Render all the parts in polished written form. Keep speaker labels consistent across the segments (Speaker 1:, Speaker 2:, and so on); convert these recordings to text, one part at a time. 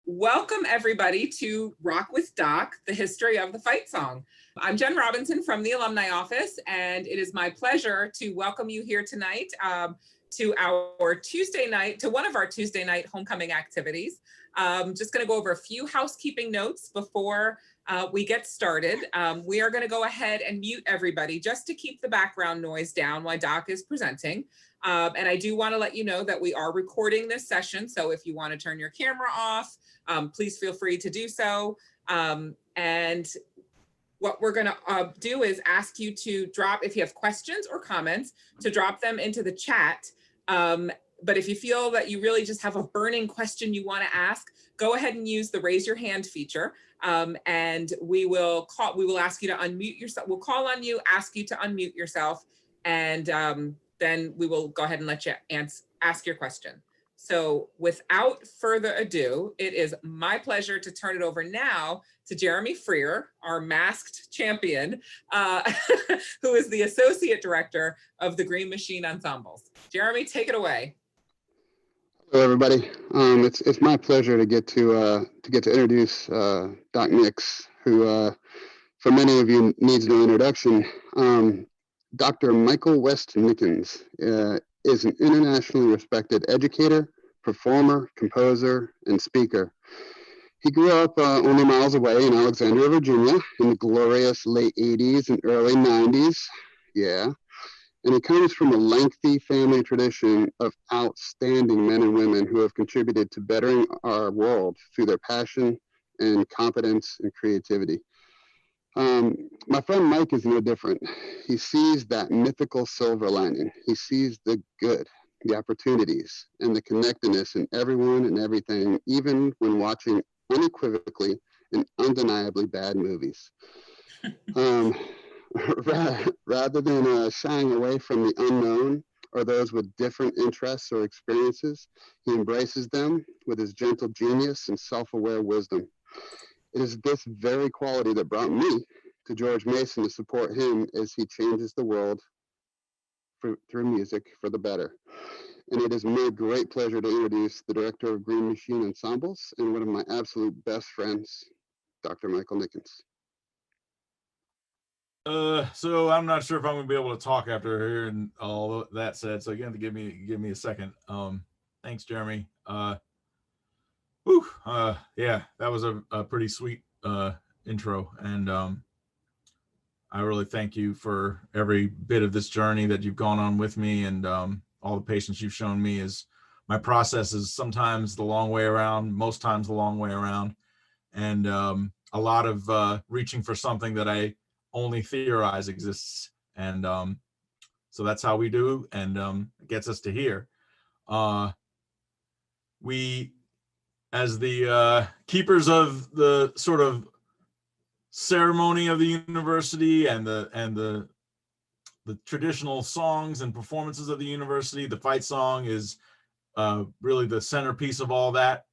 Speaker 1: Welcome everybody to Rock with Doc, the history of the fight song. I'm Jen Robinson from the Alumni Office, and it is my pleasure to welcome you here tonight to our Tuesday night, to one of our Tuesday night homecoming activities. Just gonna go over a few housekeeping notes before we get started. We are gonna go ahead and mute everybody just to keep the background noise down while Doc is presenting. And I do wanna let you know that we are recording this session, so if you wanna turn your camera off, please feel free to do so. And what we're gonna do is ask you to drop, if you have questions or comments, to drop them into the chat. But if you feel that you really just have a burning question you wanna ask, go ahead and use the raise your hand feature. And we will ask you to unmute yourself. We'll call on you, ask you to unmute yourself, and then we will go ahead and let you ask your question. So without further ado, it is my pleasure to turn it over now to Jeremy Freer, our masked champion, who is the Associate Director of the Green Machine Ensembles. Jeremy, take it away.
Speaker 2: Hello, everybody. It's my pleasure to get to introduce Doc Nix, who, for many of you, needs no introduction. Dr. Michael West Nickens is an internationally respected educator, performer, composer, and speaker. He grew up only miles away in Alexandria, Virginia, in the glorious late 80s and early 90s. Yeah. And he comes from a lengthy family tradition of outstanding men and women who have contributed to bettering our world through their passion and competence and creativity. My friend Mike is no different. He sees that mythical silver lining. He sees the good, the opportunities, and the connectedness in everyone and everything, even when watching unequivocally and undeniably bad movies. Rather than shying away from the unknown or those with different interests or experiences, he embraces them with his gentle genius and self-aware wisdom. It is this very quality that brought me to George Mason to support him as he changes the world through music for the better. And it is my great pleasure to introduce the director of Green Machine Ensembles and one of my absolute best friends, Dr. Michael Nickens.
Speaker 3: So I'm not sure if I'm gonna be able to talk after hearing all that said. So you have to give me a second. Thanks, Jeremy. Yeah, that was a pretty sweet intro, and I really thank you for every bit of this journey that you've gone on with me, and all the patience you've shown me. As my process is sometimes the long way around, most times the long way around, and a lot of reaching for something that I only theorize exists, and so that's how we do, and it gets us to here. We, as the keepers of the sort of ceremony of the university and the traditional songs and performances of the university, the fight song is really the centerpiece of all that.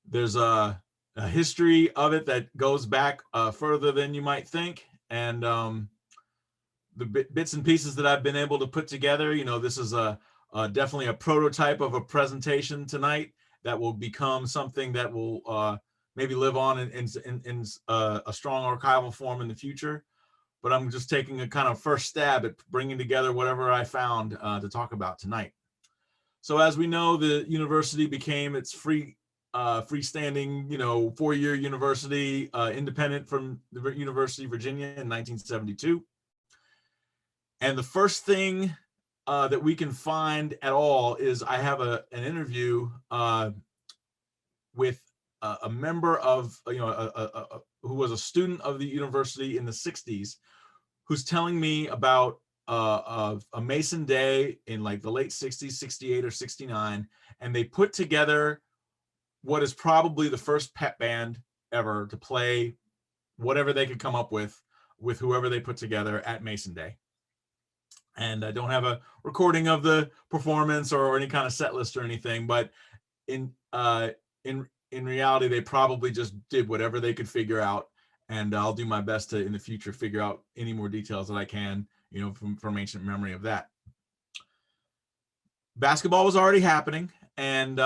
Speaker 3: There's a history of it that goes back further than you might think, and the bits and pieces that I've been able to put together, this is definitely a prototype of a presentation tonight that will become something that will maybe live on in a strong archival form in the future. But I'm just taking a kind of first stab at bringing together whatever I found to talk about tonight. So as we know, the university became its freestanding, four-year university, independent from the University of Virginia in 1972. And the first thing that we can find at all is I have an interview with a member of, who was a student of the university in the 60s, who's telling me about a Mason Day in like the late 60s, 68 or 69, and they put together what is probably the first pep band ever to play whatever they could come up with whoever they put together at Mason Day. And I don't have a recording of the performance or any kind of set list or anything, but in reality, they probably just did whatever they could figure out. And I'll do my best to, in the future, figure out any more details that I can, from ancient memory of that. Basketball was already happening. And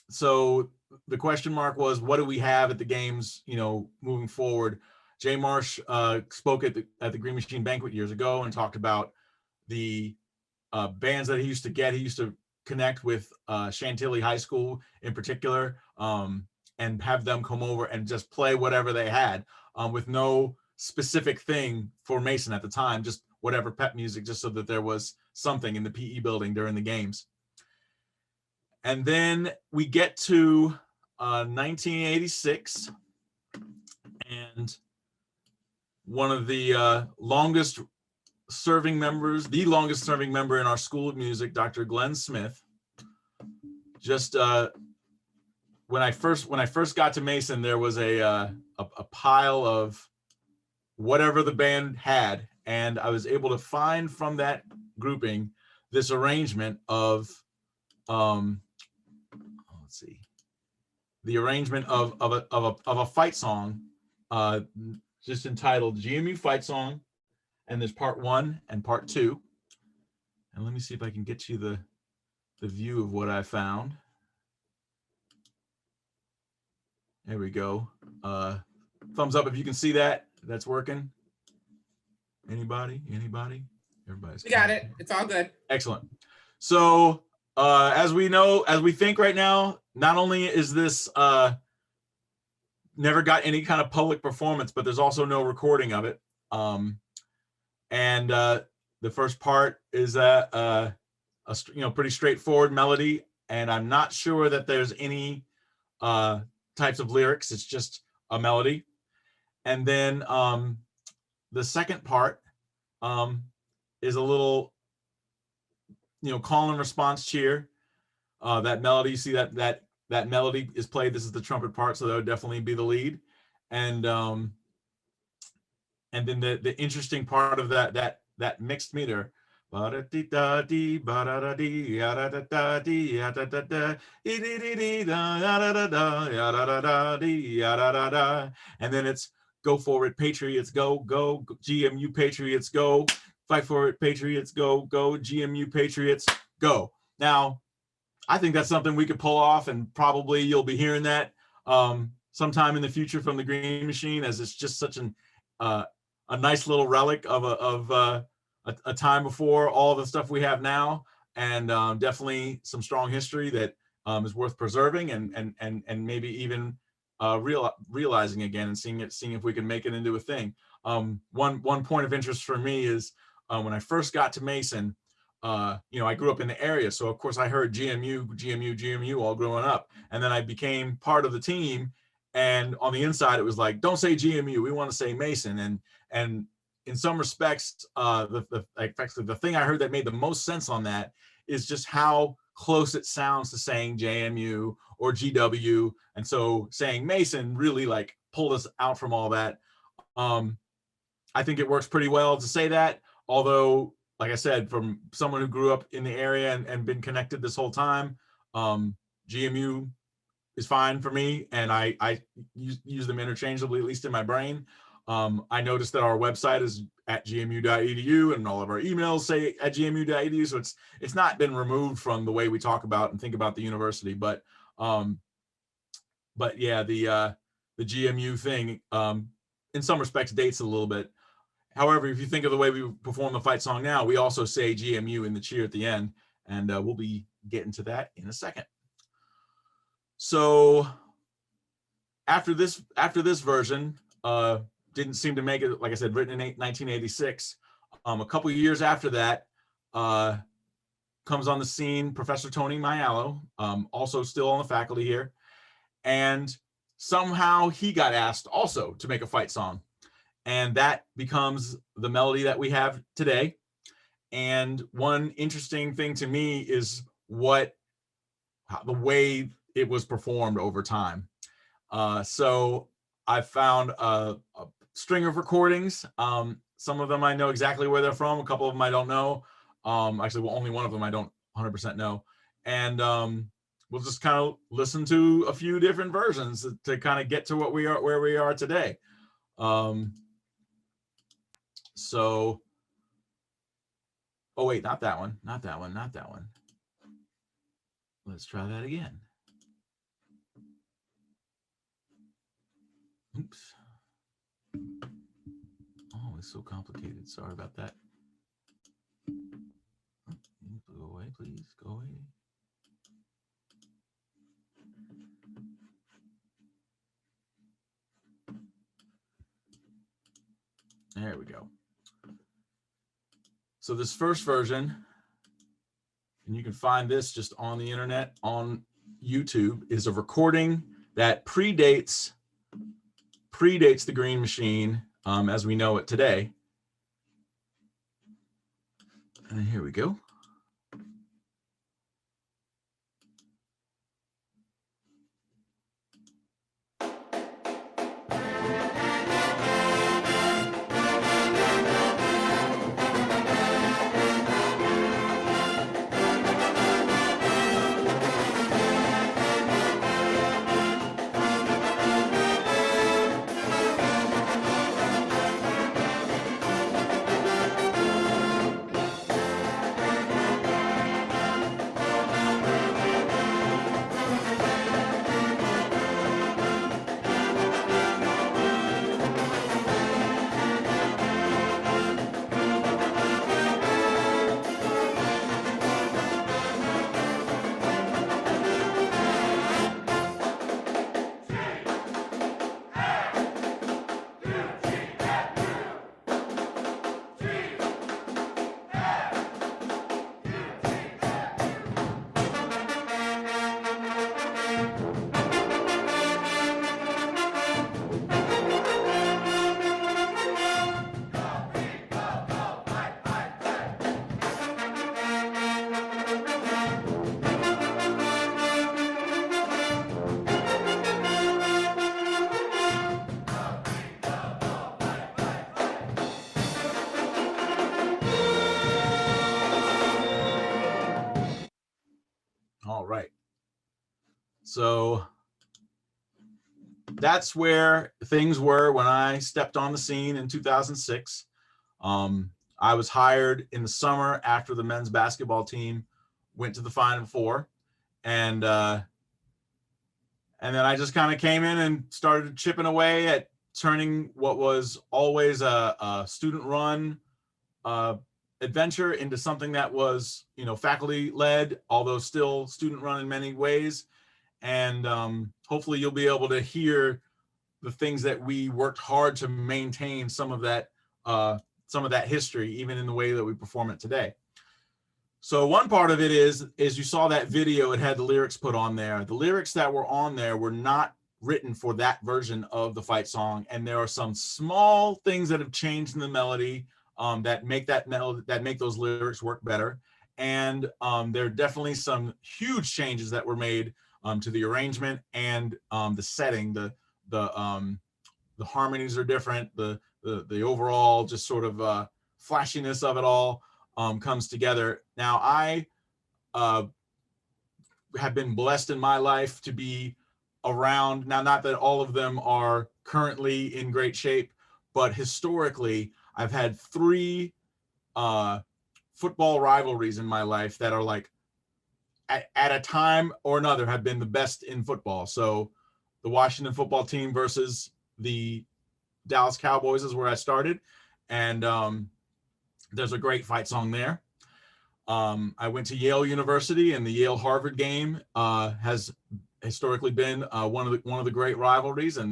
Speaker 3: so the question mark was, what do we have at the games, moving forward? Jay Marsh spoke at the Green Machine banquet years ago and talked about the bands that he used to get. He used to connect with Chantilly High School in particular, and have them come over and just play whatever they had, with no specific thing for Mason at the time, just whatever pep music, just so that there was something in the PE building during the games. And then we get to 1986, and one of the longest serving members, the longest serving member in our School of Music, Dr. Glenn Smith, just when I first got to Mason, there was a pile of whatever the band had, and I was able to find from that grouping this arrangement of let's see, the arrangement of a fight song, just entitled GMU Fight Song, and there's part 1 and part 2. And let me see if I can get you the view of what I found. There we go. Thumbs up if you can see that. That's working. Anybody? Everybody's.
Speaker 1: We got it. It's all good.
Speaker 3: Excellent. So as we think right now, not only is this never got any kind of public performance, but there's also no recording of it. And the first part is a pretty straightforward melody, and I'm not sure that there's any types of lyrics. It's just a melody. And then the second part is a little call and response cheer. That melody, you see that melody is played. This is the trumpet part, so that would definitely be the lead. And then the interesting part of that mixed meter, and then it's go for it, Patriots, go, GMU Patriots, go, fight for it, Patriots, go, GMU Patriots, go. Now, I think that's something we could pull off, and probably you'll be hearing that sometime in the future from the Green Machine, as it's just such a nice little relic of a time before all the stuff we have now, and definitely some strong history that is worth preserving and maybe even realizing again, and seeing if we can make it into a thing. One point of interest for me is when I first got to Mason, I grew up in the area, so of course I heard GMU all growing up, and then I became part of the team, and on the inside it was like, don't say GMU, we want to say Mason. And in some respects, the thing I heard that made the most sense on that is just how close it sounds to saying JMU or GW, and so saying Mason really like pulled us out from all that. I think it works pretty well to say that, although, like I said, from someone who grew up in the area and been connected this whole time, GMU is fine for me, and I use them interchangeably, at least in my brain. I noticed that our website is at gmu.edu, and all of our emails say at gmu.edu, so it's not been removed from the way we talk about and think about the university. But yeah, the GMU thing, in some respects, dates a little bit. However, if you think of the way we perform the fight song now, we also say GMU in the cheer at the end, and we'll be getting to that in a second. So after this version, didn't seem to make it, like I said, written in 1986. A couple of years after that, comes on the scene Professor Tony Maiello, also still on the faculty here, and somehow he got asked also to make a fight song. And that becomes the melody that we have today. And one interesting thing to me is the way it was performed over time. So I found a string of recordings. Some of them I know exactly where they're from. A couple of them I don't know. Actually, well, only one of them I don't 100% know. And we'll just kind of listen to a few different versions to kind of get to where we are today. So, oh wait, not that one. Let's try that again. Oops. Oh, it's so complicated. Sorry about that. Go away, please. Go away. There we go. So this first version, and you can find this just on the internet, on YouTube, is a recording that predates the Green Machine as we know it today. And here we go. All right. So that's where things were when I stepped on the scene in 2006. I was hired in the summer after the men's basketball team went to the Final Four, and then I just kind of came in and started chipping away at turning what was always a student-run adventure into something that was, faculty-led, although still student-run in many ways. And hopefully you'll be able to hear the things that we worked hard to maintain some of that history, even in the way that we perform it today. So one part of it is you saw that video, it had the lyrics put on there. The lyrics that were on there were not written for that version of the fight song, and there are some small things that have changed in the melody that make those lyrics work better. And there are definitely some huge changes that were made to the arrangement and the setting. The harmonies are different. The overall just sort of flashiness of it all comes together. Now, I have been blessed in my life to be around. Now, not that all of them are currently in great shape, but historically, I've had 3 football rivalries in my life that are like at a time or another have been the best in football. So the Washington football team versus the Dallas Cowboys is where I started. And there's a great fight song there. I went to Yale University, and the Yale-Harvard game has historically been one of the great rivalries. And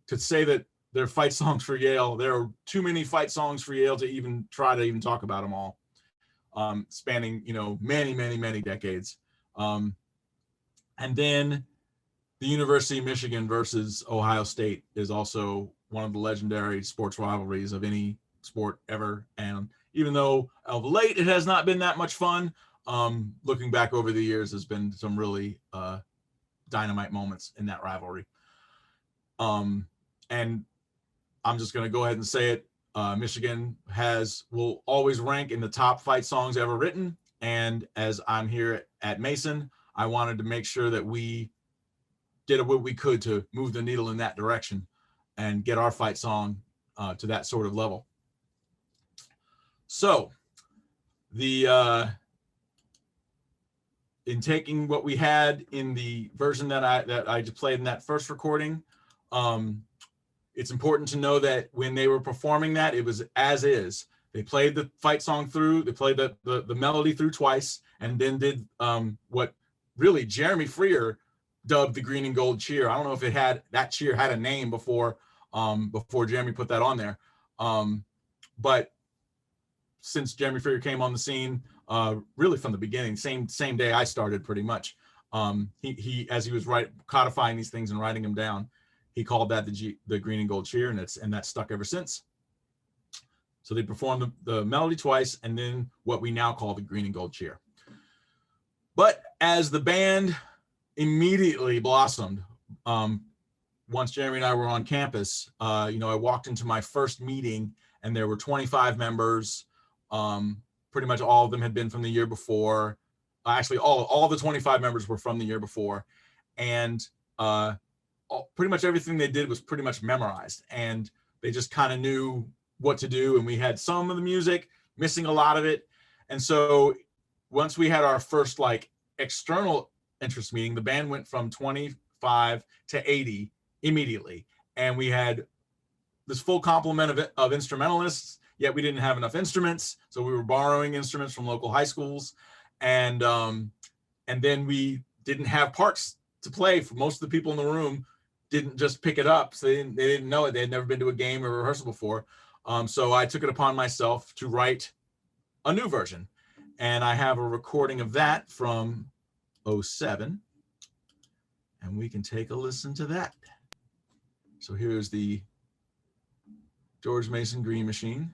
Speaker 3: to say that there are fight songs for Yale, there are too many fight songs for Yale to even try to talk about them all, spanning many decades. And then the University of Michigan versus Ohio State is also one of the legendary sports rivalries of any sport ever. And even though of late it has not been that much fun, looking back over the years, has been some really dynamite moments in that rivalry. And I'm just going to go ahead and say it. Michigan will always rank in the top fight songs ever written. And as I'm here at Mason, I wanted to make sure that we did what we could to move the needle in that direction and get our fight song to that sort of level. So in taking what we had in the version that I played in that first recording, it's important to know that when they were performing that, it was as is. They played the fight song through, they played the melody through twice, and then did what really Jeremy Freer dubbed the Green and Gold cheer. I don't know if that cheer had a name before Jeremy put that on there. But since Jeremy Freer came on the scene, really from the beginning, same day I started pretty much, he as he was codifying these things and writing them down, he called that the Green and Gold cheer, and that's stuck ever since. So they performed the melody twice, and then what we now call the Green and Gold cheer. But as the band immediately blossomed, once Jeremy and I were on campus, I walked into my first meeting, and there were 25 members. Pretty much all of them had been from the year before. Actually, all the 25 members were from the year before, and pretty much everything they did was pretty much memorized, and they just kind of knew what to do. And we had some of the music, missing a lot of it. And so once we had our first external interest meeting, the band went from 25 to 80 immediately, and we had this full complement of instrumentalists, yet we didn't have enough instruments, so we were borrowing instruments from local high schools, and then we didn't have parts to play. For most of the people in the room didn't just pick it up, so they didn't know it. They had never been to a game or rehearsal before. So I took it upon myself to write a new version, and I have a recording of that from 2007, and we can take a listen to that. So here's the George Mason Green Machine.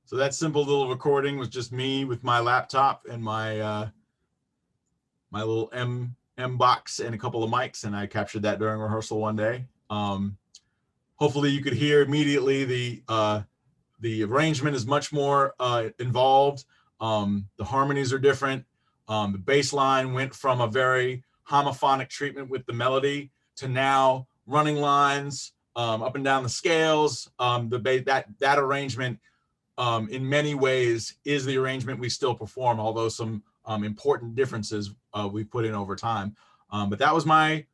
Speaker 3: So that simple little recording was just me with my laptop and my my little M box and a couple of mics, and I captured that during rehearsal one day. Hopefully you could hear immediately the arrangement is much more involved. The harmonies are different. The bass line went from a very homophonic treatment with the melody to now running lines up and down the scales. That arrangement in many ways is the arrangement we still perform, although some important differences we put in over time. But that was like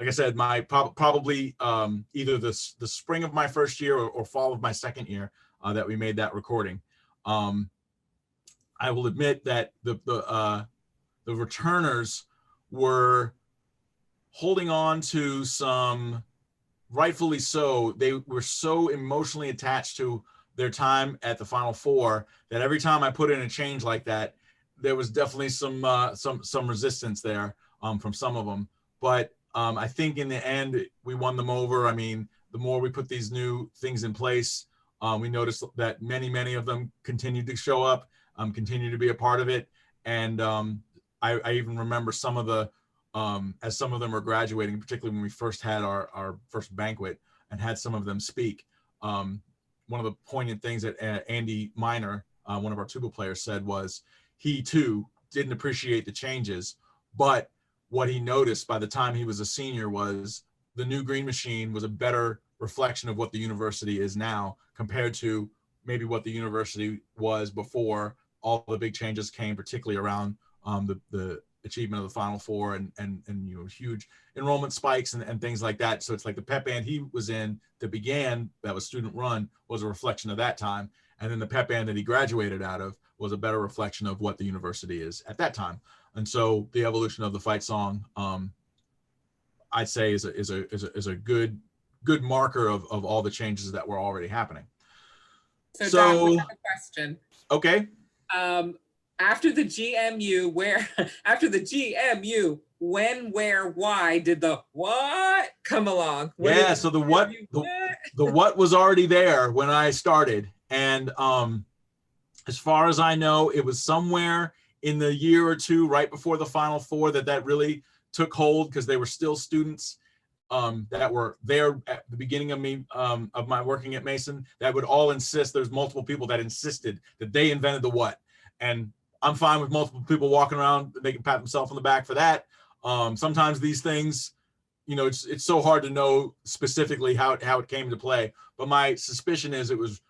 Speaker 3: I said, my probably either the spring of my first year or fall of my second year that we made that recording. I will admit that the returners were holding on to some, rightfully so. They were so emotionally attached to their time at the Final Four that every time I put in a change like that, there was definitely some resistance there from some of them. But I think in the end, we won them over. I mean, the more we put these new things in place, we noticed that many of them continued to show up, continue to be a part of it. And I even remember some of the, as some of them were graduating, particularly when we first had our first banquet and had some of them speak. One of the poignant things that Andy Miner, one of our tuba players, said was he too didn't appreciate the changes, but what he noticed by the time he was a senior was the new green machine was a better reflection of what the university is now compared to maybe what the university was before all the big changes came, particularly around the achievement of the Final Four and huge enrollment spikes and things like that. So it's like the pep band he was in that began, that was student run, was a reflection of that time. And then the pep band that he graduated out of was a better reflection of what the university is at that time. And so the evolution of the fight song, I'd say is a good marker of all the changes that were already happening.
Speaker 1: So Doc, we have a question.
Speaker 3: Okay.
Speaker 1: After the GMU, when, where, why did the what come along?
Speaker 3: So the what was already there when I started. And as far as I know, it was somewhere in the year or two right before the Final Four that really took hold, because they were still students that were there at the beginning of my working at Mason that would all insist. There's multiple people that insisted that they invented the what, and I'm fine with multiple people walking around. They can pat themselves on the back for that. Sometimes these things, it's so hard to know specifically how it came to play. But my suspicion is it was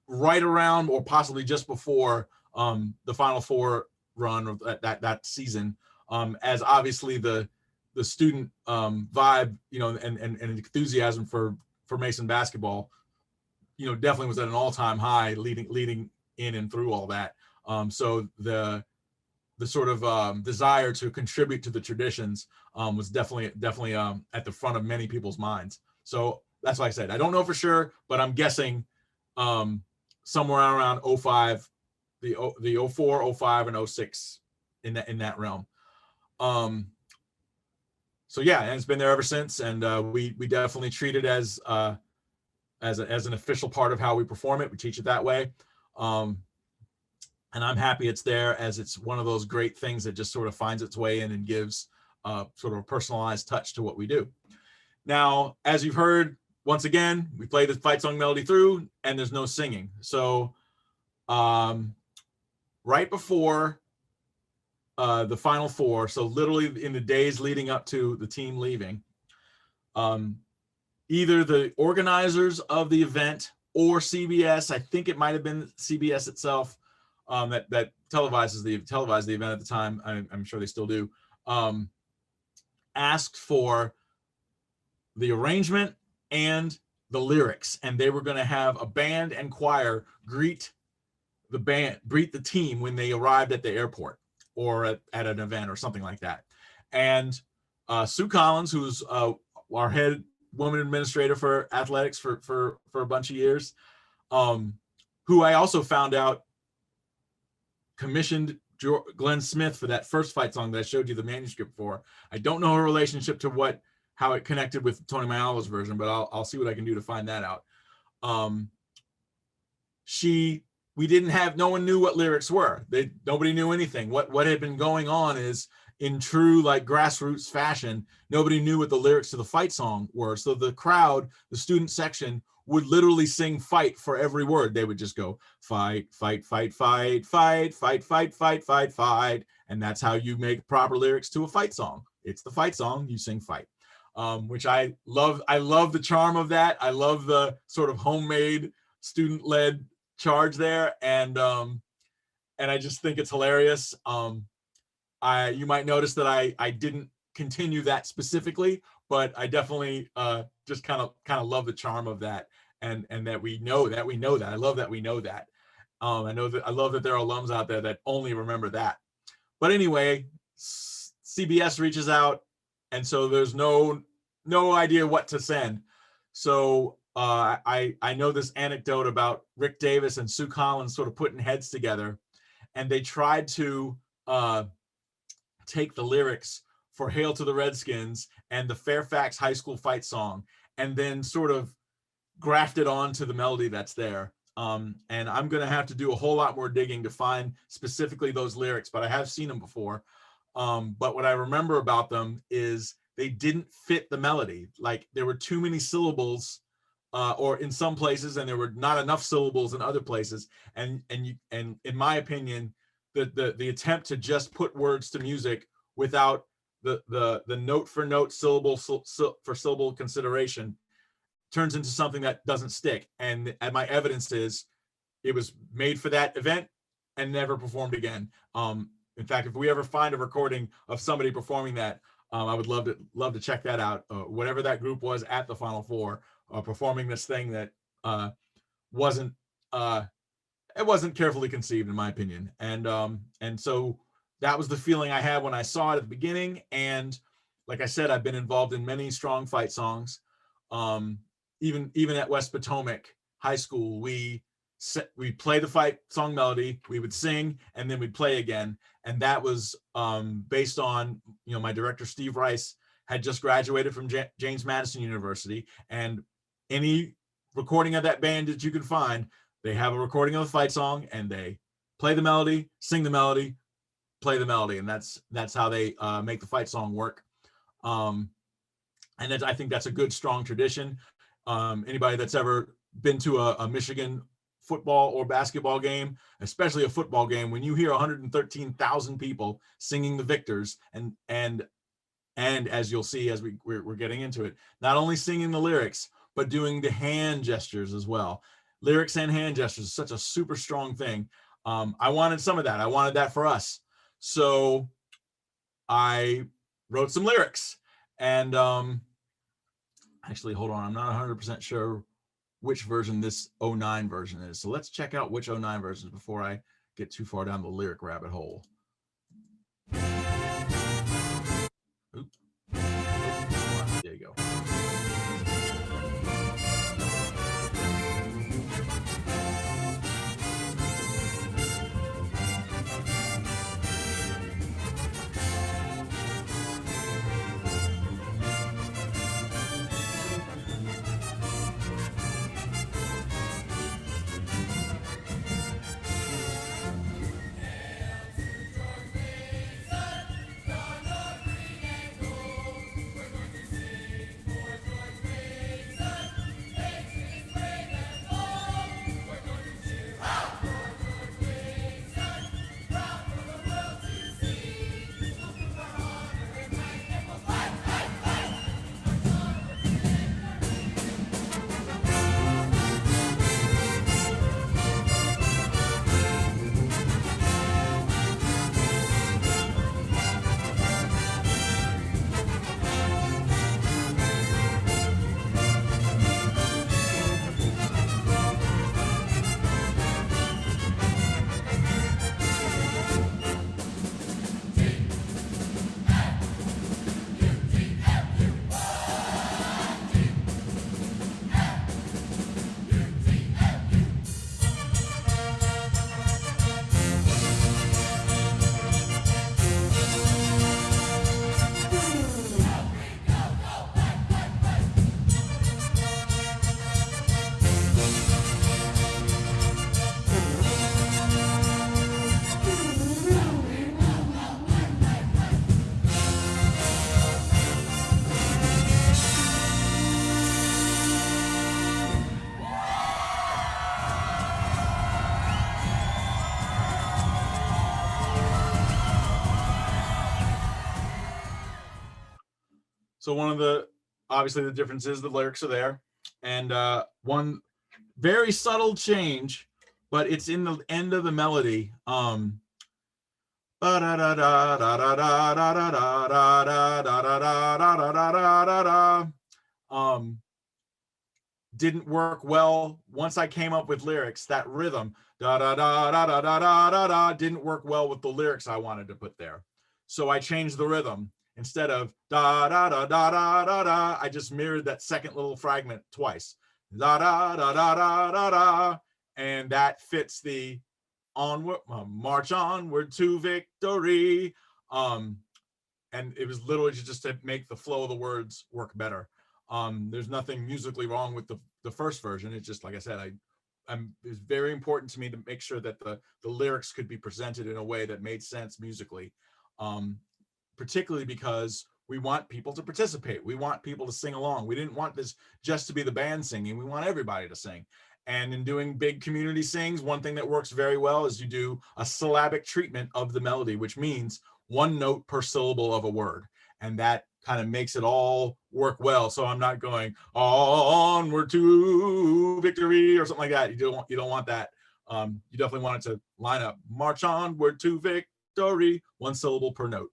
Speaker 3: right around or possibly just before the Final Four run of that season, as obviously the student vibe, and enthusiasm for Mason basketball, definitely was at an all-time high leading in and through all that. So the sort of desire to contribute to the traditions was definitely at the front of many people's minds. So that's why I said I don't know for sure, but I'm guessing somewhere around 05, the 04, 05, and 06 in that realm. So yeah, and it's been there ever since, and we definitely treat it as an official part of how we perform it. We teach it that way. And I'm happy it's there, as it's one of those great things that just sort of finds its way in and gives sort of a personalized touch to what we do. Now, as you've heard, once again, we play the fight song melody through and there's no singing. So right before the Final Four, so literally in the days leading up to the team leaving, either the organizers of the event or CBS, I think it might have been CBS itself, that televised the event at the time, I'm sure they still do, asked for the arrangement and the lyrics, and they were going to have a band and choir greet the team when they arrived at the airport or at an event or something like that. And Sue Collins, who's our head woman administrator for athletics for a bunch of years, who I also found out commissioned Glenn Smith for that first fight song that I showed you the manuscript for. I don't know her relationship to how it connected with Tony Maiala's version, but I'll see what I can do to find that out. No one knew what lyrics were. Nobody knew anything. What had been going on is, in true like grassroots fashion, nobody knew what the lyrics to the fight song were. So the crowd, the student section, would literally sing fight for every word. They would just go fight, fight, fight, fight, fight, fight, fight, fight, fight, fight. And that's how you make proper lyrics to a fight song. It's the fight song, you sing fight. Which I love. I love the charm of that. I love the sort of homemade student-led charge there. And I just think it's hilarious. You might notice that I didn't continue that specifically, but I definitely just kind of love the charm of that, and that we know that. I love that we know that. I love that there are alums out there that only remember that. But anyway, CBS reaches out, and so there's no idea what to send. So I know this anecdote about Rick Davis and Sue Collins sort of putting heads together, and they tried to take the lyrics for Hail to the Redskins and the Fairfax High School fight song, and then sort of graft it onto the melody that's there. And I'm going to have to do a whole lot more digging to find specifically those lyrics, but I have seen them before. But what I remember about them is they didn't fit the melody. Like, there were too many syllables or in some places, and there were not enough syllables in other places. And in my opinion, the attempt to just put words to music without the note for note, syllable for syllable consideration turns into something that doesn't stick. And my evidence is it was made for that event and never performed again. In fact, if we ever find a recording of somebody performing that, I would love to check that out. Whatever that group was at the Final Four, performing this thing that wasn't it wasn't carefully conceived, in my opinion. And so that was the feeling I had when I saw it at the beginning. And like I said, I've been involved in many strong fight songs. Even at West Potomac High School, we play the fight song melody, we would sing, and then we'd play again. And that was based on, my director, Steve Rice, had just graduated from James Madison University, and any recording of that band that you can find, they have a recording of the fight song, and they play the melody, sing the melody, play the melody, and that's how they make the fight song work. And I think that's a good, strong tradition. Anybody that's ever been to a Michigan football or basketball game, especially a football game, when you hear 113,000 people singing the victors, and as you'll see as we're getting into it, not only singing the lyrics, but doing the hand gestures as well. Lyrics and hand gestures is such a super strong thing. I wanted some of that. I wanted that for us. So I wrote some lyrics, and actually, hold on, I'm not 100% sure which version this 09 version is. So let's check out which 09 version before I get too far down the lyric rabbit hole. Oops. There you go. So one of the, obviously the difference is the lyrics are there, and one very subtle change, but it's in the end of the melody. Didn't work well once I came up with lyrics. That rhythm didn't work well with the lyrics I wanted to put there, so I changed the rhythm. Instead of da da da da da da da, I just mirrored that second little fragment twice. Da da da da da da da, and that fits the onward, march onward to victory. And it was literally just to make the flow of the words work better. There's nothing musically wrong with the first version. It's just, like I said, it's very important to me to make sure that the lyrics could be presented in a way that made sense musically. Particularly because We want people to participate. We want people to sing along. We didn't want this just to be the band singing. We want everybody to sing. And in doing big community sings, one thing that works very well is you do a syllabic treatment of the melody, which means one note per syllable of a word. And that kind of makes it all work well. So I'm not going onward to victory or something like that. You don't want that. You definitely want it to line up. March onward to victory, one syllable per note.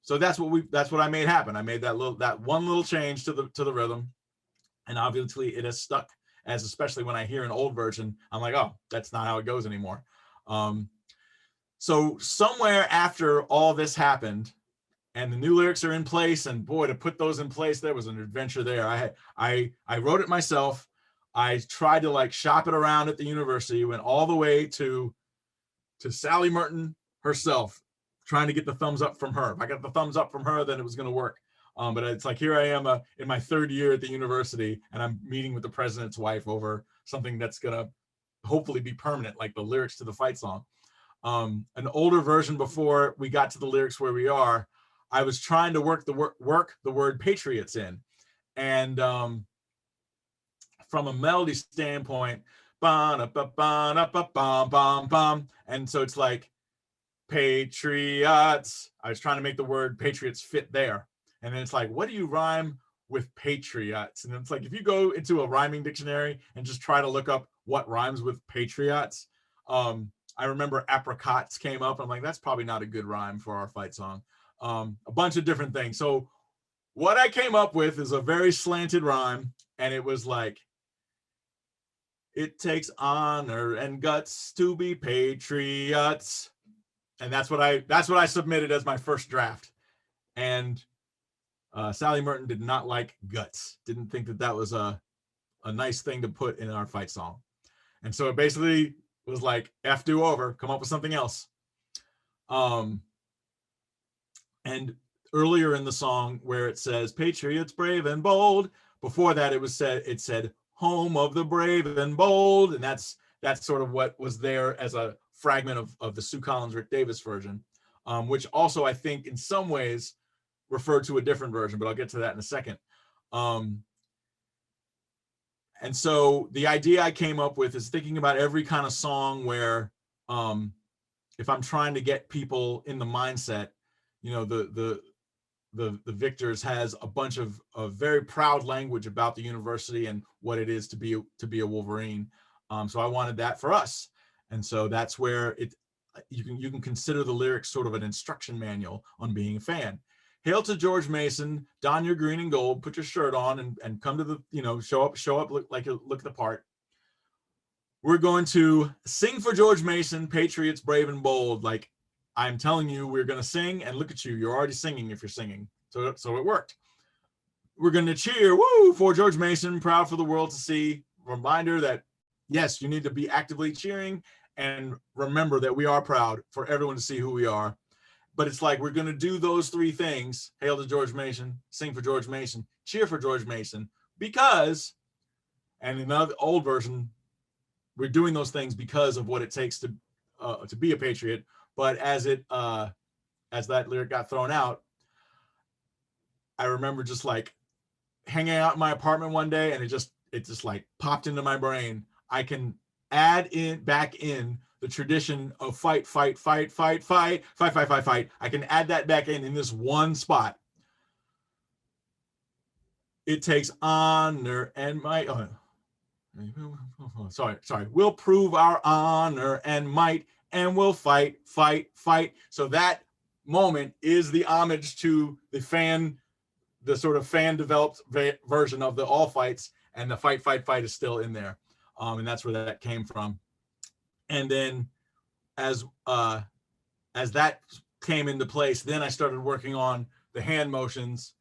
Speaker 3: So that's what I made happen. I made that one little change to the rhythm, and obviously it has stuck. As especially when I hear an old version, I'm like, oh, that's not how it goes anymore. So somewhere after all this happened, and the new lyrics are in place, and boy, to put those in place, there was an adventure there. I wrote it myself. I tried to like shop it around at the university, went all the way to Sally Merton herself, trying to get the thumbs up from her. If I got the thumbs up from her, then it was going to work. But it's like, here I am in my third year at the university, and I'm meeting with the president's wife over something that's going to hopefully be permanent, like the lyrics to the fight song. An older version before we got to the lyrics where we are, I was trying to work the word patriots in. And from a melody standpoint, and so it's like patriots. I was trying to make the word patriots fit there. And then it's like, what do you rhyme with patriots? And it's like, if you go into a rhyming dictionary and just try to look up what rhymes with patriots, I remember apricots came up. I'm like, that's probably not a good rhyme for our fight song. A bunch of different things. So what I came up with is a very slanted rhyme. And it was like, it takes honor and guts to be patriots. And that's what I submitted as my first draft. And Sally Merton did not like guts. Didn't think that was a nice thing to put in our fight song. And so it basically was like, F do over, come up with something else. And earlier in the song where it says patriots brave and bold, before that it said home of the brave and bold. And that's sort of what was there as a fragment of the Sue Collins, Rick Davis version, which also I think in some ways refer to a different version, but I'll get to that in a second. And so the idea I came up with is thinking about every kind of song where if I'm trying to get people in the mindset, you know, the Victors has a bunch of very proud language about the university and what it is to be a Wolverine. So I wanted that for us. And so that's where you can consider the lyrics sort of an instruction manual on being a fan. Hail to George Mason, don your green and gold, put your shirt on and come to the, you know, show up, look the part. We're going to sing for George Mason, patriots brave and bold. Like I'm telling you, we're going to sing, and look at you. You're already singing if you're singing. So it worked. We're going to cheer, woo, for George Mason, proud for the world to see. Reminder that, yes, you need to be actively cheering, and remember that we are proud for everyone to see who we are. But it's like, we're going to do those three things. Hail to George Mason, sing for George Mason, cheer for George Mason, because, and in another old version, we're doing those things because of what it takes to be a patriot. But as that lyric got thrown out, I remember just like hanging out in my apartment one day, and it just like popped into my brain. I can add back in the tradition of fight. I can add that back in this one spot. It takes honor and might. Sorry. We'll prove our honor and might, and we'll fight. So that moment is the homage to the sort of fan developed version of the all fights, and the fight is still in there. And that's where that came from. And then as that came into place, then I started working on the hand motions,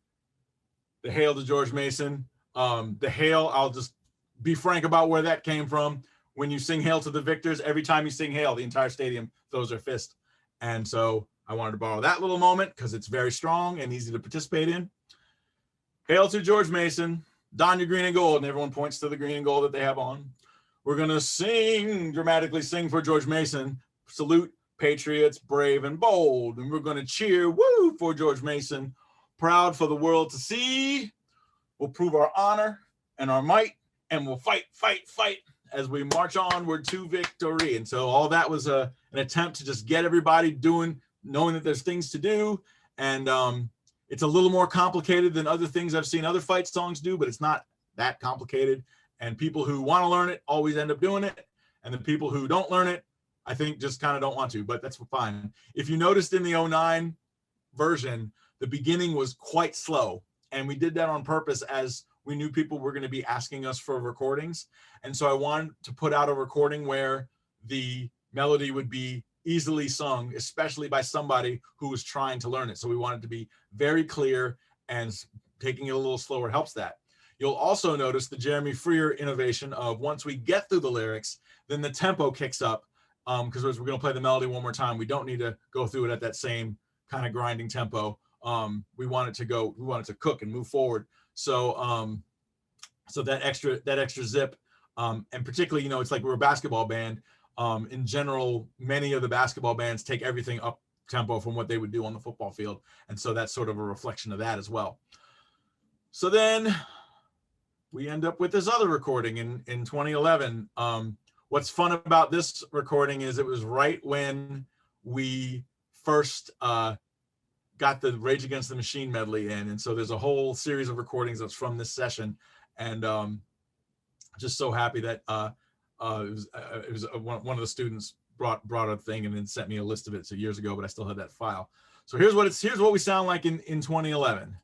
Speaker 3: the hail to George Mason, the hail. I'll just be frank about where that came from. When you sing hail to the victors, every time you sing hail, the entire stadium throws their fist. And so I wanted to borrow that little moment because it's very strong and easy to participate in. Hail to George Mason, don your green and gold, and everyone points to the green and gold that they have on. We're going to dramatically sing for George Mason, salute patriots brave and bold, and we're going to cheer, woo, for George Mason, proud for the world to see. We'll prove our honor and our might, and we'll fight, fight, fight as we march onward to victory. And so all that was an attempt to just get everybody doing, knowing that there's things to do. And it's a little more complicated than other things I've seen other fight songs do, but it's not that complicated. And people who want to learn it always end up doing it. And the people who don't learn it, I think just kind of don't want to, but that's fine. If you noticed in the 09 version, the beginning was quite slow. And we did that on purpose as we knew people were going to be asking us for recordings. And so I wanted to put out a recording where the melody would be easily sung, especially by somebody who was trying to learn it. So we wanted to be very clear, and taking it a little slower helps that. You'll also notice the Jeremy Freer innovation of once we get through the lyrics, then the tempo kicks up, because we're going to play the melody one more time. We don't need to go through it at that same kind of grinding tempo. We want it to cook and move forward. So so that extra zip, and particularly, you know, it's like we're a basketball band. In general, many of the basketball bands take everything up tempo from what they would do on the football field. And so that's sort of a reflection of that as well. So then we end up with this other recording in 2011. What's fun about this recording is it was right when we first got the Rage Against the Machine medley in. And so there's a whole series of recordings that's from this session. And just so happy that it was one of the students brought a thing and then sent me a list of it. So years ago, but I still have that file. So here's what we sound like in 2011.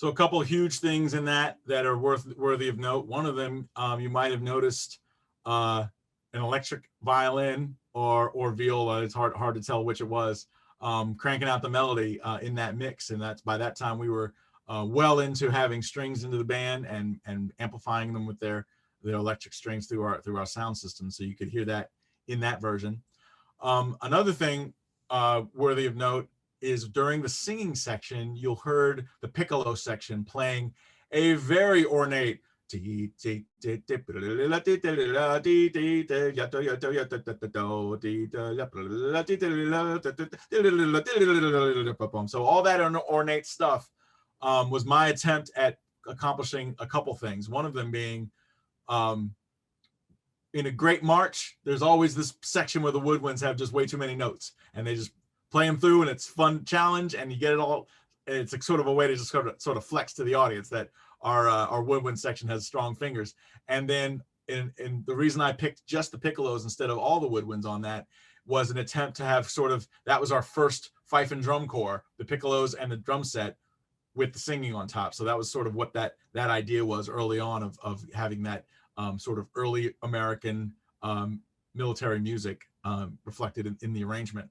Speaker 3: So a couple of huge things in that are worthy of note. One of them, you might have noticed an electric violin or viola. It's hard to tell which it was, cranking out the melody in that mix. And that's by that time we were well into having strings into the band and amplifying them with their electric strings through our sound system. So you could hear that in that version. Another thing worthy of note is during the singing section, you'll heard the piccolo section playing a very ornate so all that ornate stuff was my attempt at accomplishing a couple things. One of them being in a great march, there's always this section where the woodwinds have just way too many notes and they just play them through, and it's fun challenge, and you get it all. It's a sort of a way to just sort of flex to the audience that our woodwind section has strong fingers. And then in the reason I picked just the piccolos instead of all the woodwinds on that was an attempt to have that was our first fife and drum corps, the piccolos and the drum set with the singing on top. So that was sort of what that idea was early on of having that sort of early American military music reflected in the arrangement.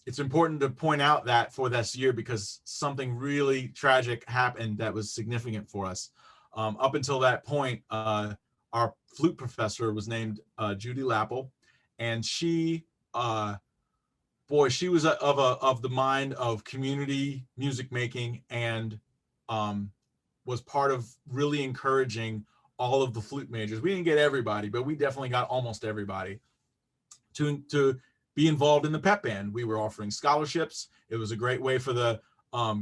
Speaker 3: It's important to point out that for this year, because something really tragic happened that was significant for us. Up until that point, our flute professor was named Judy Lappel, and she was of the mind of community music making, and was part of really encouraging all of the flute majors. We didn't get everybody, but we definitely got almost everybody to be involved in the pep band. We were offering scholarships. It was a great way for the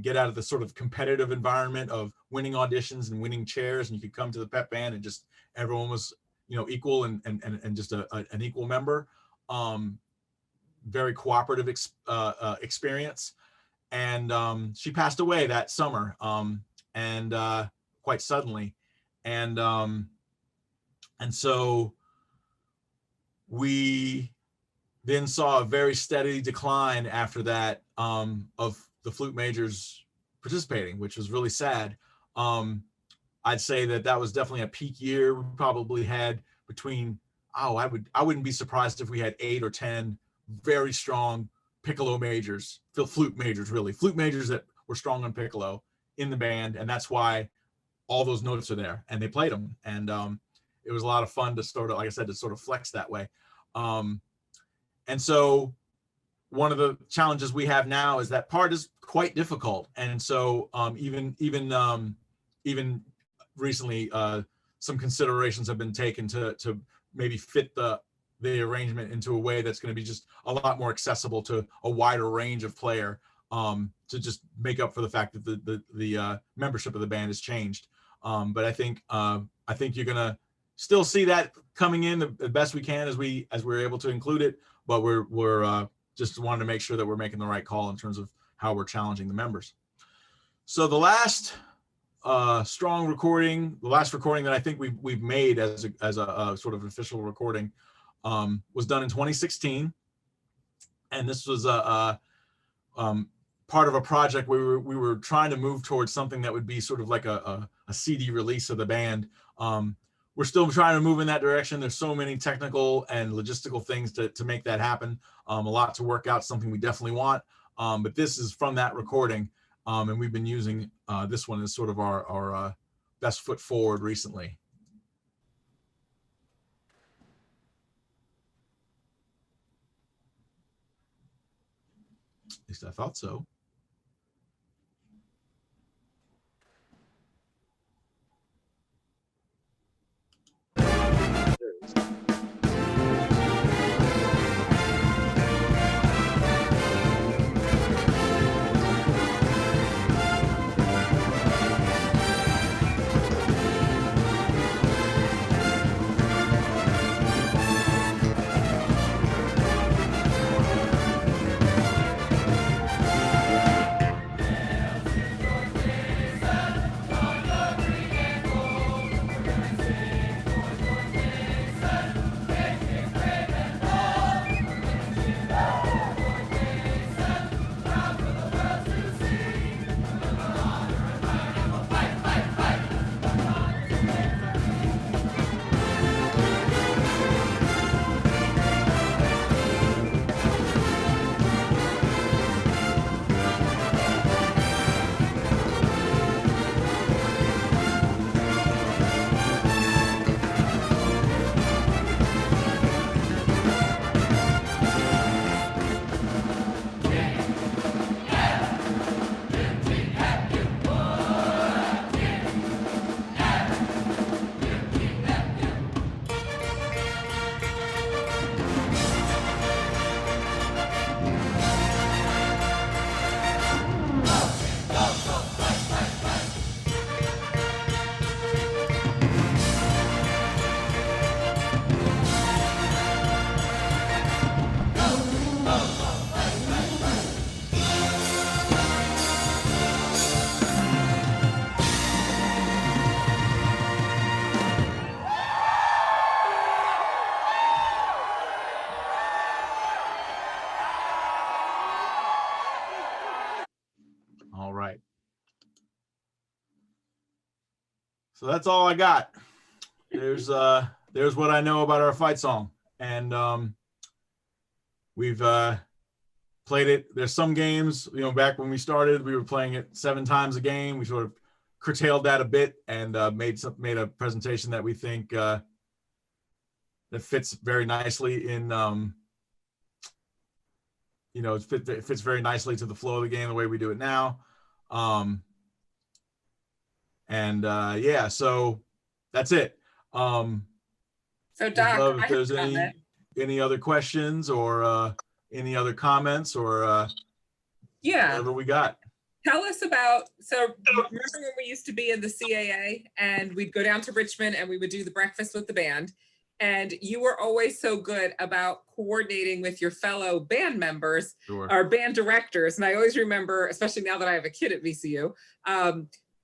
Speaker 3: get out of the sort of competitive environment of winning auditions and winning chairs, and you could come to the pep band and just everyone was equal and just an equal member. Very cooperative experience. And she passed away that summer, and quite suddenly, and so we then saw a very steady decline after that of the flute majors participating, which was really sad. I'd say that was definitely a peak year. We probably had between, I wouldn't be surprised if we had 8 or 10 very strong piccolo majors, flute majors that were strong on piccolo in the band. And that's why all those notes are there, and they played them. And it was a lot of fun to sort of, like I said, to sort of flex that way. And so one of the challenges we have now is that part is quite difficult. And so even recently, some considerations have been taken to maybe fit the arrangement into a way that's going to be just a lot more accessible to a wider range of player, to just make up for the fact that the membership of the band has changed. But I think you're going to still see that coming in the best we can as we're able to include it. But we're just wanted to make sure that we're making the right call in terms of how we're challenging the members. So the last strong recording, the last recording that I think we've made as a sort of official recording, was done in 2016, and this was part of a project where we were trying to move towards something that would be sort of like a CD release of the band. We're still trying to move in that direction. There's so many technical and logistical things to make that happen. A lot to work out, something we definitely want. But this is from that recording, and we've been using this one as sort of our best foot forward recently. At least I thought so. So that's all I got. There's what I know about our fight song. And we've played it. There's some games, back when we started, we were playing it 7 times a game. We sort of curtailed that a bit and made a presentation that we think that fits very nicely in it fits very nicely to the flow of the game the way we do it now. Yeah, so that's it.
Speaker 1: So Doc,
Speaker 3: love
Speaker 1: I
Speaker 3: if there's
Speaker 1: have a comment.
Speaker 3: any other questions or any other comments or whatever we got.
Speaker 1: Tell us about, so remember when we used to be in the CAA and we'd go down to Richmond and we would do the breakfast with the band, and you were always so good about coordinating with your fellow band members,
Speaker 3: Sure.
Speaker 1: Or band directors. And I always remember, especially now that I have a kid at VCU,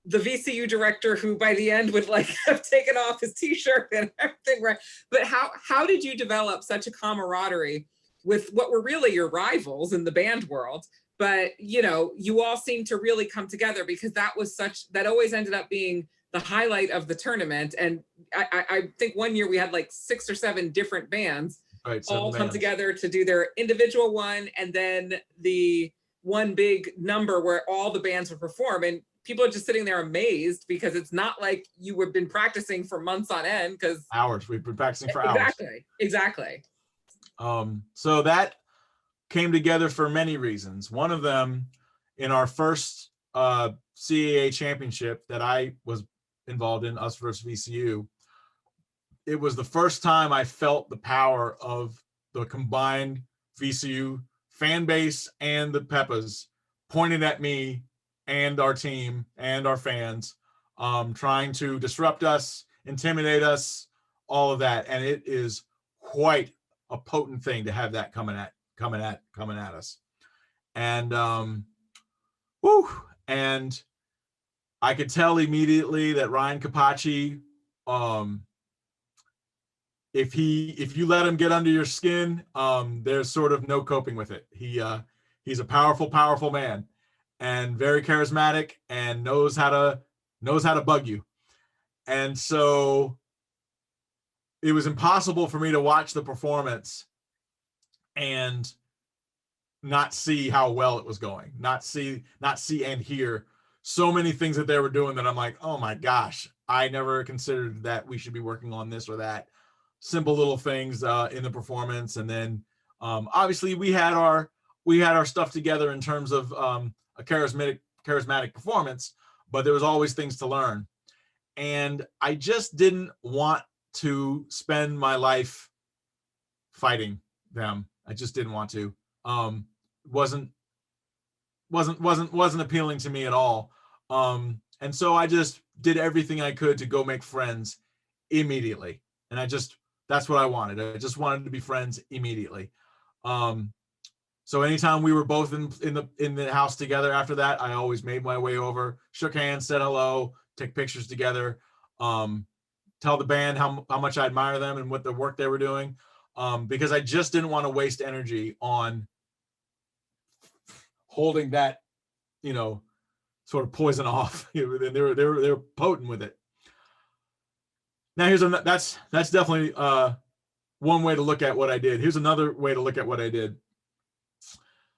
Speaker 1: the VCU director who by the end would like have taken off his t-shirt and everything, right? But how did you develop such a camaraderie with what were really your rivals in the band world? But you all seem to really come together, because that always ended up being the highlight of the tournament. And I think one year we had like 6 or 7 different bands all come together to do their individual one, and then the one big number where all the bands would perform. And people are just sitting there amazed, because it's not like you have been practicing for months on end, because
Speaker 3: hours. We've been practicing for hours.
Speaker 1: Exactly.
Speaker 3: So that came together for many reasons. One of them, in our first CAA championship that I was involved in, us versus VCU, it was the first time I felt the power of the combined VCU fan base and the Peppas pointing at me and our team and our fans, trying to disrupt us, intimidate us, all of that. And it is quite a potent thing to have that coming at us. And and I could tell immediately that Ryan Capacci, if you let him get under your skin, there's sort of no coping with it. He's a powerful man, and very charismatic, and knows how to bug you. And so it was impossible for me to watch the performance and not see how well it was going, not see and hear so many things that they were doing that I'm like, oh my gosh, I never considered that we should be working on this or that. Simple little things in the performance. And then obviously we had our stuff together in terms of a charismatic performance, but there was always things to learn. And I just didn't want to spend my life fighting them. I just didn't want to. Wasn't appealing to me at all. And so I just did everything I could to go make friends immediately. And that's what I wanted. I just wanted to be friends immediately. So anytime we were both in the house together after that, I always made my way over, shook hands, said hello, take pictures together, tell the band how much I admire them and what the work they were doing, because I just didn't want to waste energy on holding that, sort of poison off. They were potent with it. Now that's definitely one way to look at what I did. Here's another way to look at what I did.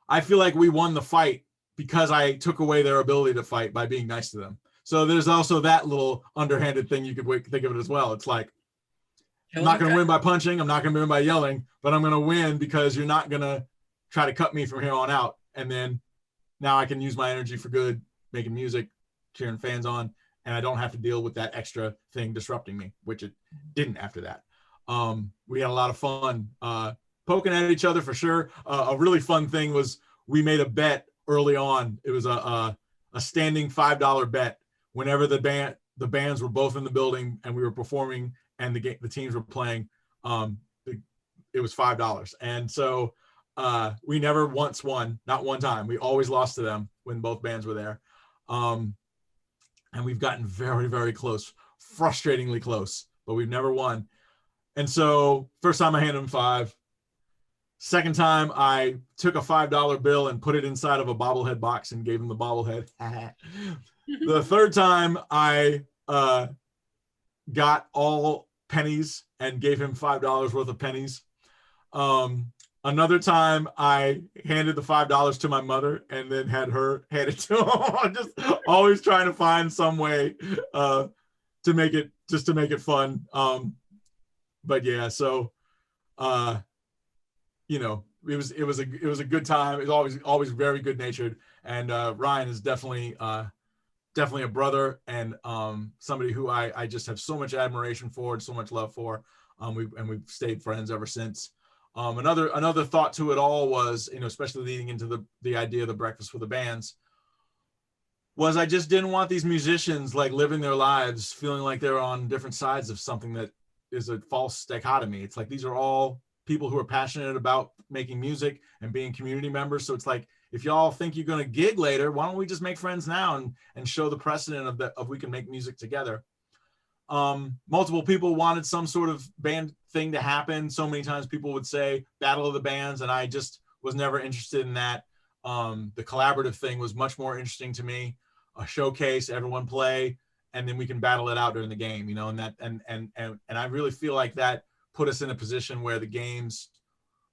Speaker 3: I feel like we won the fight because I took away their ability to fight by being nice to them. So there's also that little underhanded thing you could think of it as well. It's like, I'm not going to win by punching. I'm not going to win by yelling, but I'm going to win because you're not going to try to cut me from here on out. And then now I can use my energy for good, making music, cheering fans on, and I don't have to deal with that extra thing disrupting me, which it didn't after that. We had a lot of fun poking at each other for sure. A really fun thing was we made a bet early on. It was a standing $5 bet. Whenever the bands were both in the building and we were performing and the teams were playing, it was $5. And so we never once won, not one time. We always lost to them when both bands were there. And we've gotten very, very close, frustratingly close, but we've never won. And so first time I handed him $5. Second time I took a $5 bill and put it inside of a bobblehead box and gave him the bobblehead. The third time I got all pennies and gave him $5 worth of pennies. Another time I handed the $5 to my mother and then had her hand it to him. Just always trying to find some way to make it fun. But yeah, so you know, it was a good time. It was always very good natured. And Ryan is definitely a brother and somebody who I just have so much admiration for and so much love for. We've stayed friends ever since. Another thought to it all was, you know, especially leading into the idea of the breakfast for the bands, was I just didn't want these musicians like living their lives feeling like they're on different sides of something that is a false dichotomy. It's like these are all people who are passionate about making music and being community members. So it's like, if y'all think you're going to gig later, why don't we just make friends now and show the precedent of we can make music together. Multiple people wanted some sort of band thing to happen. So many times people would say Battle of the Bands, and I just was never interested in that. The collaborative thing was much more interesting to me. A showcase, everyone play, and then we can battle it out during the game, you know, and I really feel like that put us in a position where the games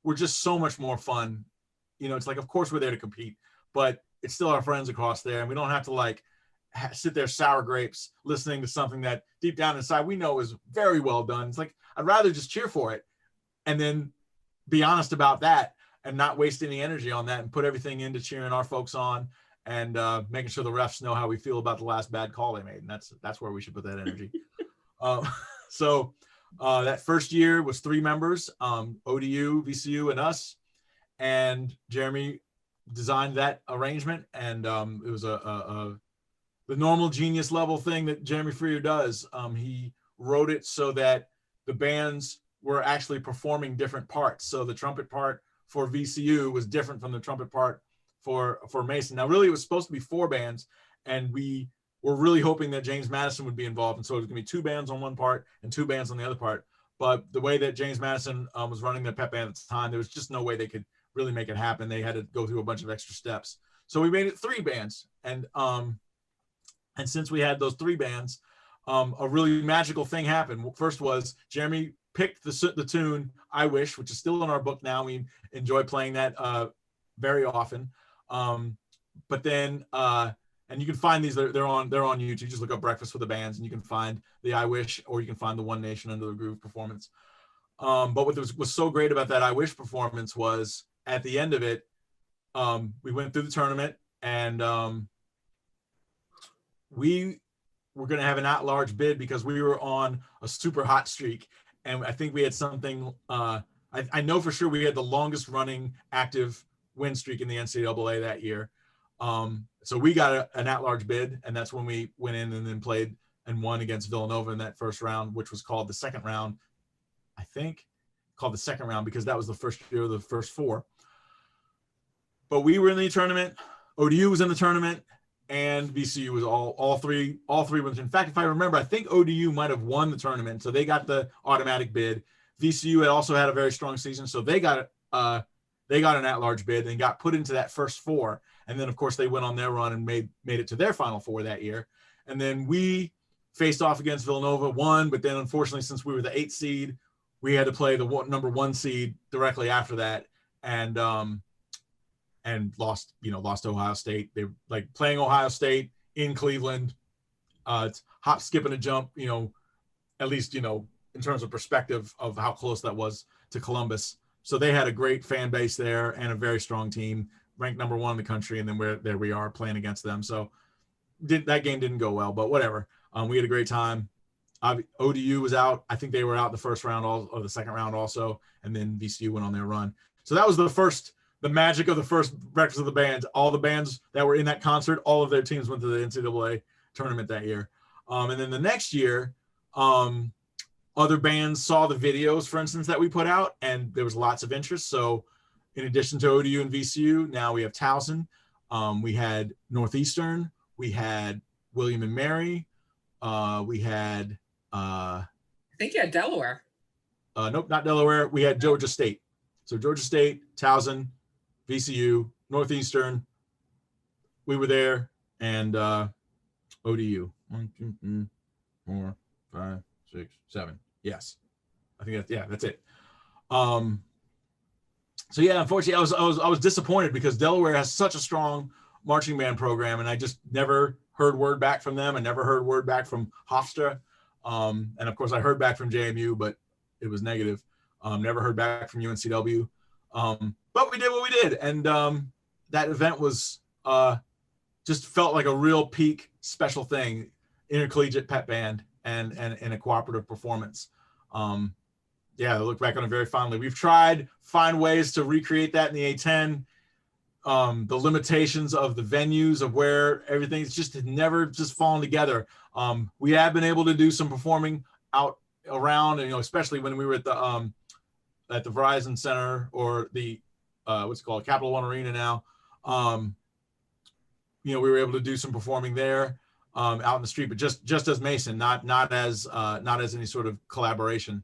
Speaker 3: were just so much more fun. You know, it's like, of course we're there to compete, but it's still our friends across there, and we don't have to like sit there sour grapes listening to something that deep down inside we know is very well done. It's like, I'd rather just cheer for it and then be honest about that and not waste any energy on that and put everything into cheering our folks on and making sure the refs know how we feel about the last bad call they made. And that's where we should put that energy. So that first year was 3 members, ODU, VCU, and us. And Jeremy designed that arrangement. And it was the normal genius level thing that Jeremy Freer does. He wrote it so that the bands were actually performing different parts. So the trumpet part for VCU was different from the trumpet part for Mason. Now, really, it was supposed to be 4 bands, and we were really hoping that James Madison would be involved. And so it was going to be 2 bands on one part and 2 bands on the other part. But the way that James Madison was running their pep band at the time, there was just no way they could really make it happen. They had to go through a bunch of extra steps. So we made it 3 bands. And since we had those 3 bands, a really magical thing happened. First was Jeremy picked the tune "I Wish," which is still in our book now. We enjoy playing that very often. But then, and you can find these. They're on YouTube. Just look up "Breakfast for the Bands," and you can find the "I Wish," or you can find the "One Nation Under the Groove" performance. But what was so great about that "I Wish" performance was at the end of it, we went through the tournament and we were going to have an at-large bid because we were on a super hot streak. And I think we had something, I know for sure we had the longest running active win streak in the NCAA that year. So we got an at-large bid, and that's when we went in and then played and won against Villanova in that first round, which was called the second round, I think, called the second round because that was the first year of the first 4. But we were in the tournament. ODU was in the tournament. And VCU was all three wins. In fact, if I remember, I think ODU might have won the tournament, so they got the automatic bid. VCU had also had a very strong season, so they got an at-large bid and got put into that first 4. And then, of course, they went on their run and made it to their Final Four that year. And then we faced off against Villanova, won, but then unfortunately, since we were the 8th seed, we had to play the number 1 seed directly after that. And lost to Ohio State. They were like playing Ohio State in Cleveland. It's hop, skip, and a jump, at least, in terms of perspective of how close that was to Columbus. So they had a great fan base there and a very strong team, ranked number 1 in the country. And then there we are playing against them. So that game didn't go well, but whatever. We had a great time. ODU was out. I think they were out the first round or the second round also. And then VCU went on their run. So that was the magic of the first Breakfast of the Bands. All the bands that were in that concert, all of their teams went to the NCAA tournament that year. And then the next year, other bands saw the videos, for instance, that we put out, and there was lots of interest. So in addition to ODU and VCU, now we have Towson. We had Northeastern. We had William and Mary. We had...
Speaker 1: I think you had Delaware.
Speaker 3: Nope, not Delaware. We had Georgia State. So Georgia State, Towson, VCU, Northeastern, we were there, and ODU. 1, 2, 3, 4, 5, 6, 7. Yes, I think that's it. So yeah, unfortunately, I was disappointed because Delaware has such a strong marching band program, and I just never heard word back from them. I never heard word back from Hofstra, and of course, I heard back from JMU, but it was negative. Never heard back from UNCW, but we did what we did, and that event was just felt like a real peak special thing, intercollegiate pep band and a cooperative performance. Yeah, I look back on it very fondly. We've tried find ways to recreate that in the A10. The limitations of the venues of where everything's just never just fallen together. We have been able to do some performing out around, and especially when we were at the Verizon Center or the what's it called, Capital One Arena now. We were able to do some performing there out in the street, but just as Mason, not as any sort of collaboration.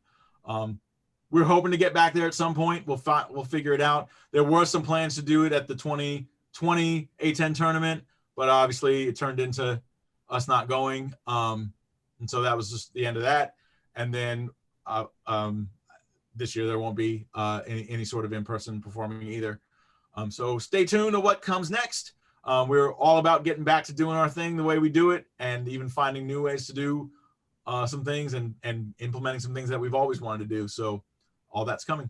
Speaker 3: We're hoping to get back there at some point. We'll figure it out. There were some plans to do it at the 2020 A10 tournament, but obviously it turned into us not going. And so that was just the end of that. And then this year there won't be any sort of in-person performing either. So stay tuned to what comes next. We're all about getting back to doing our thing the way we do it, and even finding new ways to do some things and implementing some things that we've always wanted to do. So all that's coming.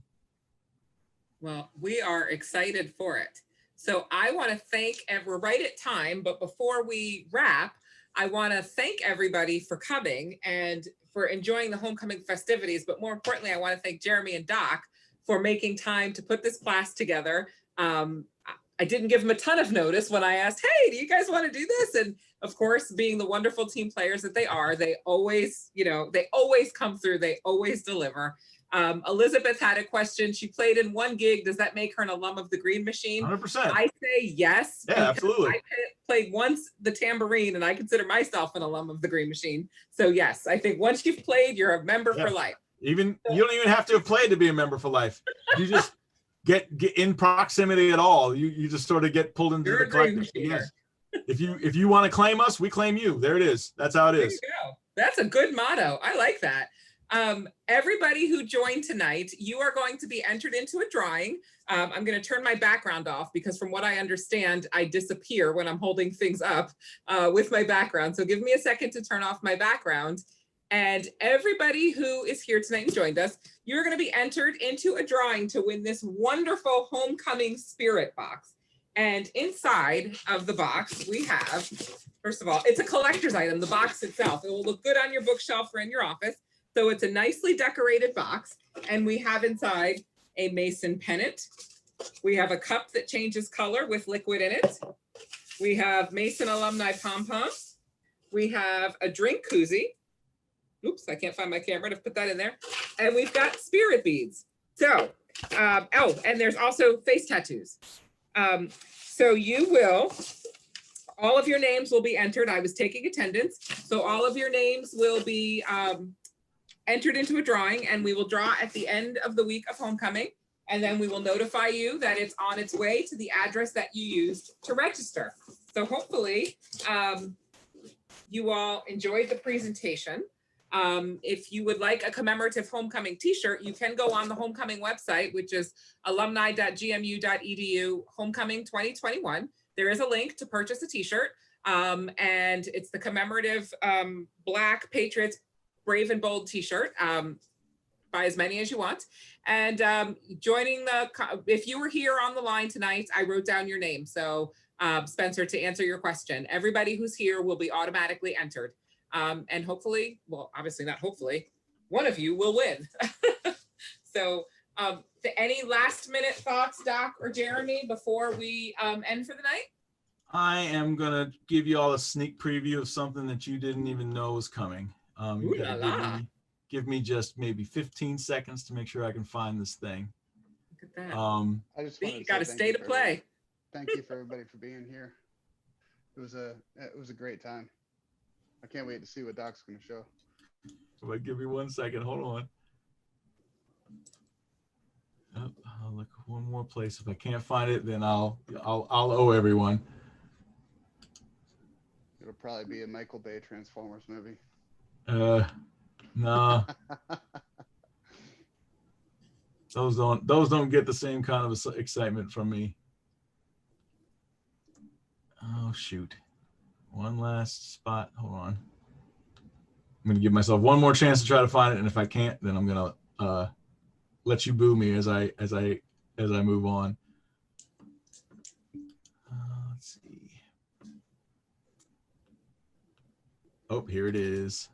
Speaker 1: Well, we are excited for it. So I want to thank, and we're right at time, but before we wrap, I want to thank everybody for coming and for enjoying the homecoming festivities. But more importantly, I want to thank Jeremy and Doc for making time to put this class together. I didn't give them a ton of notice when I asked, hey, do you guys want to do this? And of course, being the wonderful team players that they are, they always come through, they always deliver. Elizabeth had a question. She played in one gig. Does that make her an alum of the Green Machine?
Speaker 3: 100%.
Speaker 1: I say yes.
Speaker 3: Yeah, absolutely.
Speaker 1: I played once the tambourine, and I consider myself an alum of the Green Machine. So yes, I think once you've played, you're a member for life. You
Speaker 3: don't even have to have played to be a member for life. You just get in proximity at all. You just sort of get pulled into the collective. Yes. If you want to claim us, we claim you. There it is. That's how it is.
Speaker 1: There you go. That's a good motto. I like that. Everybody who joined tonight, you are going to be entered into a drawing. I'm going to turn my background off because from what I understand, I disappear when I'm holding things up with my background. So give me a second to turn off my background. And everybody who is here tonight and joined us, you're going to be entered into a drawing to win this wonderful homecoming spirit box. And inside of the box, we have, first of all, it's a collector's item, the box itself. It will look good on your bookshelf or in your office. So it's a nicely decorated box, and we have inside a Mason pennant. We have a cup that changes color with liquid in it. We have Mason alumni pom-poms. We have a drink koozie. Oops, I can't find my camera to put that in there. And we've got spirit beads. So, and there's also face tattoos. So all of your names will be entered. I was taking attendance. So all of your names will be entered into a drawing, and we will draw at the end of the week of homecoming. And then we will notify you that it's on its way to the address that you used to register. So hopefully you all enjoyed the presentation. If you would like a commemorative homecoming t-shirt, you can go on the homecoming website, which is alumni.gmu.edu homecoming 2021. There is a link to purchase a t-shirt, and it's the commemorative Black Patriots Brave and Bold t-shirt. Buy as many as you want. And if you were here on the line tonight, I wrote down your name. So Spencer, to answer your question, everybody who's here will be automatically entered. And hopefully, well, obviously not hopefully, one of you will win. So any last minute thoughts, Doc or Jeremy, before we end for the night?
Speaker 3: I am going to give you all a sneak preview of something that you didn't even know was coming. You gotta give me just maybe 15 seconds to make sure I can find this thing.
Speaker 1: Look at that.
Speaker 2: I just
Speaker 1: you got to stay to play.
Speaker 2: Thank you for everybody for being here. It was a great time. I can't wait to see what Doc's going to show.
Speaker 3: So give me 1 second. Hold on. I'll look one more place. If I can't find it, then I'll owe everyone.
Speaker 2: It'll probably be a Michael Bay Transformers movie.
Speaker 3: No, those don't get the same kind of excitement from me. Oh shoot. One last spot. Hold on. I'm gonna give myself one more chance to try to find it, and if I can't, then I'm gonna let you boo me as I move on. Let's see. Oh, here it is.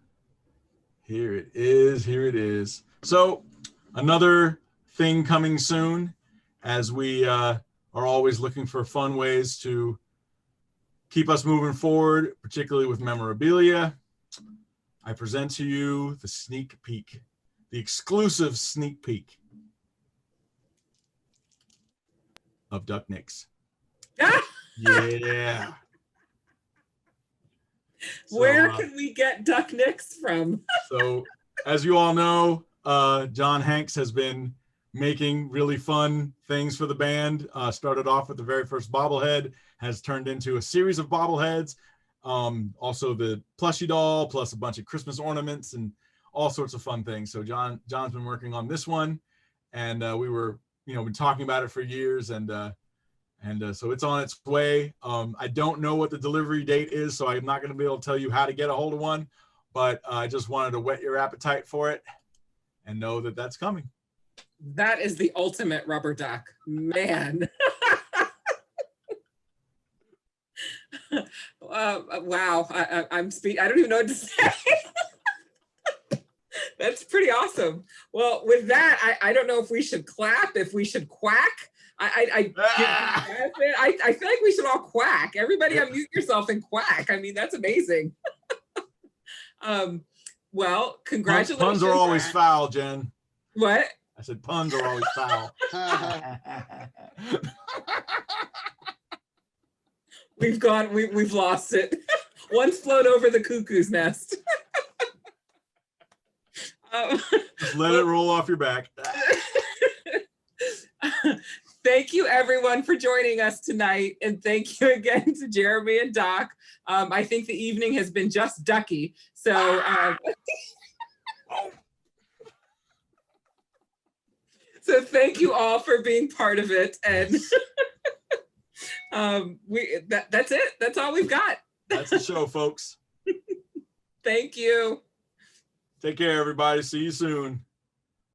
Speaker 3: Here it is. Here it is. So, another thing coming soon, as we are always looking for fun ways to keep us moving forward, particularly with memorabilia. I present to you the sneak peek, the exclusive sneak peek of Duck Nicks. Yeah.
Speaker 1: Where can we get Duck Nicks from?
Speaker 3: So, as you all know, John Hanks has been making really fun things for the band. Started off with the very first bobblehead, has turned into a series of bobbleheads. Also the plushie doll, plus a bunch of Christmas ornaments and all sorts of fun things. So John's been working on this one, and we were, been talking about it for years, and so it's on its way. I don't know what the delivery date is, so I'm not going to be able to tell you how to get a hold of one, but I just wanted to whet your appetite for it and know that that's coming.
Speaker 1: That is the ultimate rubber duck, man. Wow, I'm I don't even know what to say. That's pretty awesome. Well, with that, I don't know if we should clap, if we should quack. I feel like we should all quack. Everybody unmute yourself and quack. I mean, that's amazing. Well, congratulations.
Speaker 3: Puns are always foul, Jen.
Speaker 1: What?
Speaker 3: I said puns are always foul.
Speaker 1: We've lost it. One's flown over the cuckoo's nest.
Speaker 3: Just let it roll off your back.
Speaker 1: Thank you everyone for joining us tonight, and thank you again to Jeremy and Doc. I think the evening has been just ducky. So so thank you all for being part of it, and that's it. That's all we've got.
Speaker 3: That's the show, folks.
Speaker 1: Thank you.
Speaker 3: Take care, everybody. See you soon.